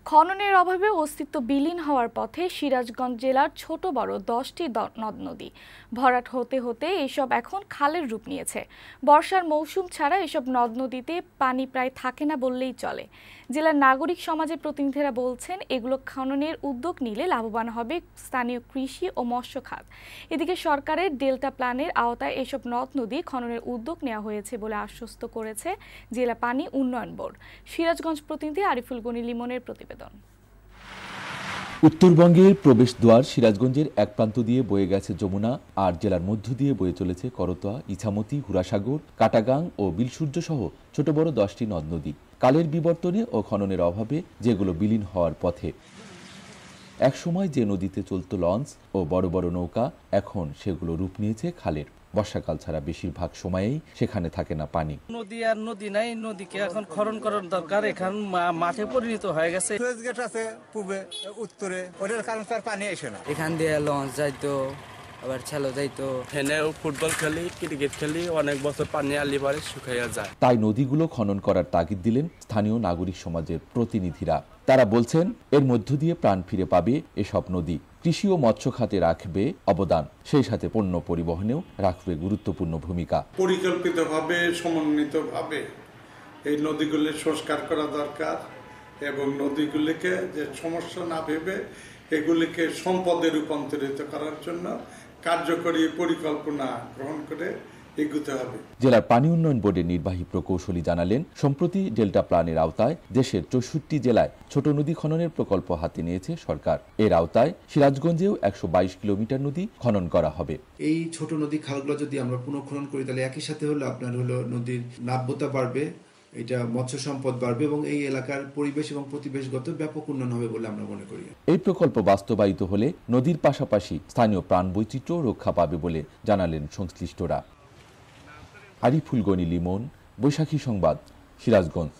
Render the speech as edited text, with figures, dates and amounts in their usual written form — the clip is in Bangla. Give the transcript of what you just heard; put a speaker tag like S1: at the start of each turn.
S1: খননের অভাবে অস্তিত্ব বিলীন হওয়ার পথে সিরাজগঞ্জ জেলার ছোট বড় 10টি নদ নদী ভরাট হতে হতে এসব এখন খালের রূপ নিয়েছে। বর্ষার মৌসুম ছাড়া এসব নদ নদীতে পানি প্রায় থাকে না বললেই চলে। জেলার নাগরিক সমাজের প্রতিনিধিরা বলছেন, এগুলো খননের উদ্যোগ নিলে লাভবান হবে স্থানীয় কৃষি ও মৎস্য খাত। এদিকে সরকারের ডেল্টা প্ল্যানের আওতায় এসব নদ নদী খননের উদ্যোগ নেওয়া হয়েছে বলে আশ্বস্ত করেছে জেলা পানি উন্নয়ন বোর্ড। সিরাজগঞ্জ প্রতিনিধি আরিফুল গনি লিমনের প্রতিবেদন।
S2: উত্তরবঙ্গের প্রবেশদ্বার সিরাজগঞ্জের এক প্রান্ত দিয়ে বয়ে গেছে যমুনা, আর জেলার মধ্য দিয়ে বয়ে চলেছে করতোয়া, ইছামতি, হুরাসাগর, কাটাগাং ও বিলসূর্য সহ ছোট বড় 10টি নদ নদী। কালের বিবর্তনে ও খননের অভাবে যেগুলো বিলীন হওয়ার পথে। একসময় যে নদীতে চলত লঞ্চ ও বড় বড় নৌকা, এখন সেগুলো রূপ নিয়েছে খালের। বর্ষাকাল ছাড়া বেশিরভাগ সময়েই সেখানে থাকে না পানি।
S3: নদী আর নদী নাই, নদীকে এখন খনন করার দরকার। এখন মাঠে পরিণত হয়ে গেছে।
S4: সুয়েজ গেট আছে পূর্বে উত্তরে, ওটার কারণে তার পানি আসে না।
S5: এখান দিয়ে লঞ্চ যাইতো, আবার ছেলো যাইতো।
S6: এখানে ফুটবল খেলি, ক্রিকেট খেলি, অনেক বছর পানি আলি পারে শুকাইয়া যায়।
S2: তাই নদীগুলো খনন করার তাগিদ দিলেন স্থানীয় নাগরিক সমাজের প্রতিনিধিরা। তারা বলছেন, এর মধ্য দিয়ে প্রাণ ফিরে পাবে এসব নদী। কৃষি ও মৎস্য খাতে রাখবে অবদান, সেই সাথে পণ্য পরিবহনেও রাখবে গুরুত্বপূর্ণ ভূমিকা।
S7: পরিকল্পিতভাবে, সমন্বিতভাবে এই নদীগুলি সংস্কার করা দরকার এবং নদীগুলিকে যে সমস্যা না ভেবে এগুলিকে সম্পদে রূপান্তরিত করার জন্য কার্যকরী পরিকল্পনা গ্রহণ করে এগুতে হবে।
S2: জেলার পানি উন্নয়ন বোর্ডের নির্বাহী প্রকৌশলী জানালেন, সম্প্রতি ডেল্টা প্ল্যানের আওতায় দেশের 64 জেলায় ছোট নদী খননের প্রকল্প হাতে নিয়েছে সরকার। এর আওতায় সিরাজগঞ্জেও 122 কিলোমিটার নদী খনন করা হবে।
S8: এই ছোট নদী খালগুলো যদি আমরা পুনঃখনন করি, তাহলে একই সাথে হলো আপনার নদীর নাব্যতা বাড়বে, এটা মৎস্য সম্পদ বাড়বে এবং এই এলাকার পরিবেশ এবং প্রতিবেশগত ব্যাপক উন্নয়ন হবে বলে আমরা মনে করি।
S2: এই প্রকল্প বাস্তবায়িত হলে নদীর পাশাপাশি স্থানীয় প্রাণ বৈচিত্র্য রক্ষা পাবে বলে জানালেন সংশ্লিষ্টরা। আরিফুল গনি লিমন, বৈশাখী সংবাদ, সিরাজগঞ্জ।